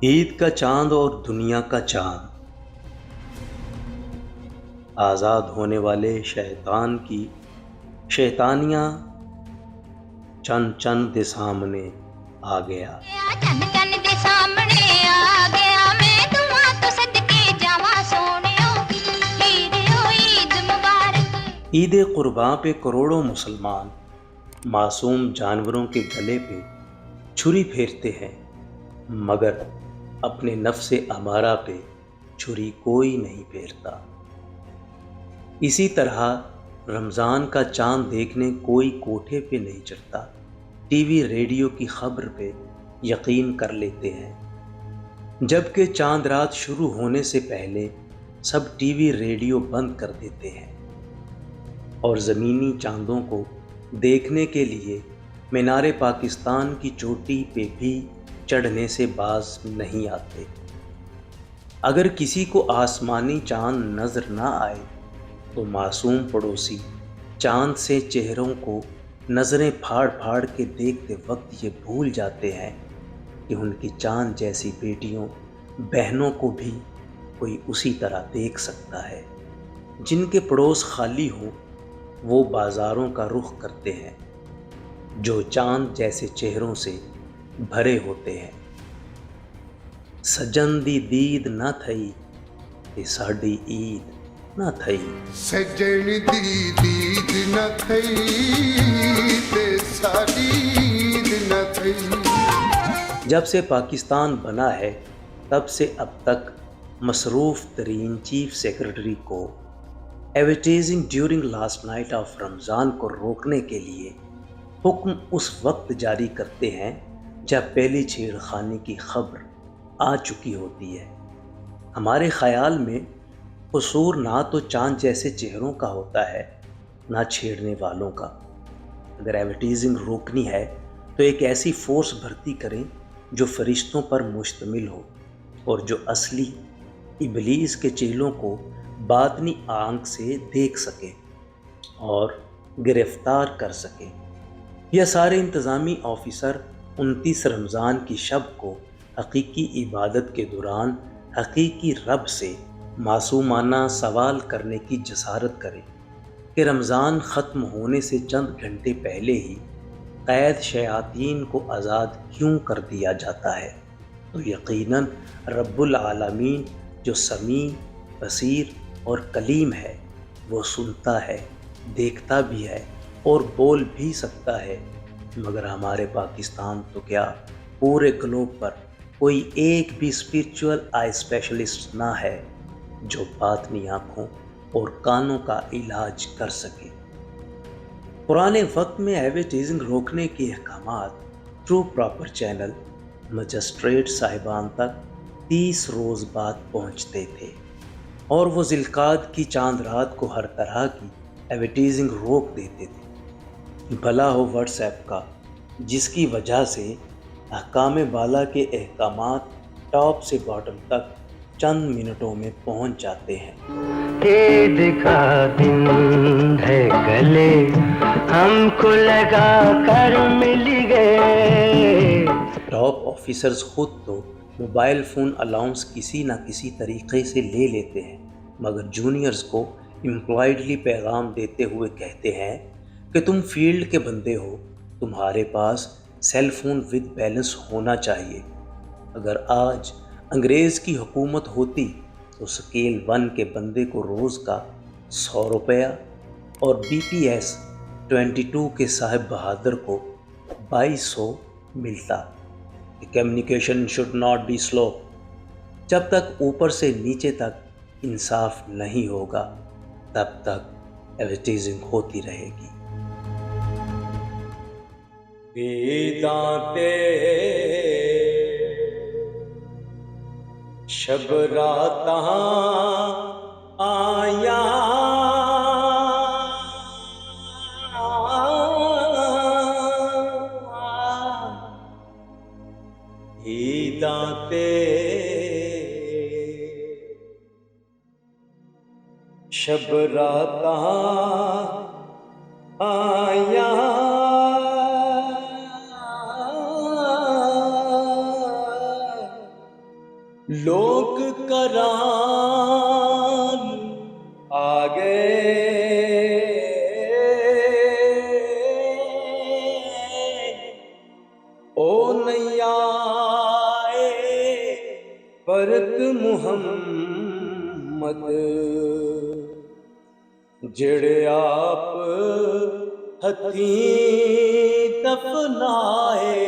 عید کا چاند اور دنیا کا چاند، آزاد ہونے والے شیطان کی شیطانیاں، چند چند دے سامنے آ گیا۔ چند چند دے سامنے آ گیا، میں دعا تو صدقے جاواں سونیو، عید مبارک۔ عید قرباں پہ کروڑوں مسلمان معصوم جانوروں کے گلے پہ چھری پھیرتے ہیں، مگر اپنے نفس امارہ پہ چھری کوئی نہیں پھیرتا۔ اسی طرح رمضان کا چاند دیکھنے کوئی کوٹھے پہ نہیں چڑھتا، ٹی وی ریڈیو کی خبر پہ یقین کر لیتے ہیں، جبکہ چاند رات شروع ہونے سے پہلے سب ٹی وی ریڈیو بند کر دیتے ہیں اور زمینی چاندوں کو دیکھنے کے لیے مینار پاکستان کی چوٹی پہ بھی چڑھنے سے باز نہیں آتے۔ اگر کسی کو آسمانی چاند نظر نہ آئے تو معصوم پڑوسی چاند سے چہروں کو نظریں پھاڑ پھاڑ کے دیکھتے وقت یہ بھول جاتے ہیں کہ ان کی چاند جیسی بیٹیوں بہنوں کو بھی کوئی اسی طرح دیکھ سکتا ہے۔ جن کے پڑوس خالی ہوں وہ بازاروں کا رخ کرتے ہیں جو چاند جیسے چہروں سے بھرے ہوتے ہیں۔ سجن دی دید نہ تھئی تے ساڈی عید نہ تھئی، سجن دی دید نہ تھئی تے ساڈی عید نہ تھئی۔ جب سے پاکستان بنا ہے تب سے اب تک مصروف ترین چیف سیکرٹری کو advertising during last night of Ramzan کو روکنے کے لیے حکم اس وقت جاری کرتے ہیں جب پہلی چھیڑ خانی کی خبر آ چکی ہوتی ہے۔ ہمارے خیال میں قصور نہ تو چاند جیسے چہروں کا ہوتا ہے نہ چھیڑنے والوں کا۔ اگر ایڈورٹائزنگ روکنی ہے تو ایک ایسی فورس بھرتی کریں جو فرشتوں پر مشتمل ہو اور جو اصلی ابلیس کے چیلوں کو باطنی آنکھ سے دیکھ سکے اور گرفتار کر سکے۔ یہ سارے انتظامی آفیسر 29 رمضان کی شب کو حقیقی عبادت کے دوران حقیقی رب سے معصومانہ سوال کرنے کی جسارت کریں کہ رمضان ختم ہونے سے چند گھنٹے پہلے ہی قید شیاطین کو آزاد کیوں کر دیا جاتا ہے، تو یقیناً رب العالمین جو سمیع، بصیر اور کلیم ہے وہ سنتا ہے، دیکھتا بھی ہے اور بول بھی سکتا ہے، مگر ہمارے پاکستان تو کیا پورے گلوب پر کوئی ایک بھی اسپرچول آئی اسپیشلسٹ نہ ہے جو باطنی آنکھوں اور کانوں کا علاج کر سکے۔ پرانے وقت میں ایڈورٹائزنگ روکنے کے احکامات تھرو پراپر چینل مجسٹریٹ صاحبان تک 30 روز بعد پہنچتے تھے اور وہ ذوالقعدہ کی چاند رات کو ہر طرح کی ایڈورٹائزنگ روک دیتے تھے۔ بھلا ہو واٹس ایپ کا، جس کی وجہ سے احکام بالا کے احکامات ٹاپ سے باٹم تک چند منٹوں میں پہنچ جاتے ہیں۔ عید کا دن ہے گلے ہم کو لگا کر مل گئے۔ ٹاپ آفیسرز خود تو موبائل فون الاؤنس کسی نہ کسی طریقے سے لے لیتے ہیں، مگر جونیئرز کو امپلائڈلی پیغام دیتے ہوئے کہتے ہیں کہ تم فیلڈ کے بندے ہو، تمہارے پاس سیل فون ود بیلنس ہونا چاہیے۔ اگر آج انگریز کی حکومت ہوتی تو سکیل 1 کے بندے کو روز کا 100 روپیہ اور بی پی ایس 22 کے صاحب بہادر کو 2200 ملتا۔ Communication should not be slow. جب تک اوپر سے نیچے تک انصاف نہیں ہوگا تب تک ایڈورٹائزنگ ہوتی رہے گی۔ عیداں تے شب راتاں آیا عیداں تے شب راتاں آیا ਲੋਕ ਕਰਾਨ ਆ ਗਏ, ਉਹ ਨਈਆ ਏ ਪਰਤ ਮੁਹੰਮਦ, ਜਿਹੜੇ ਆਪ ਹੱਥੀਂ ਦਫਨਾਏ।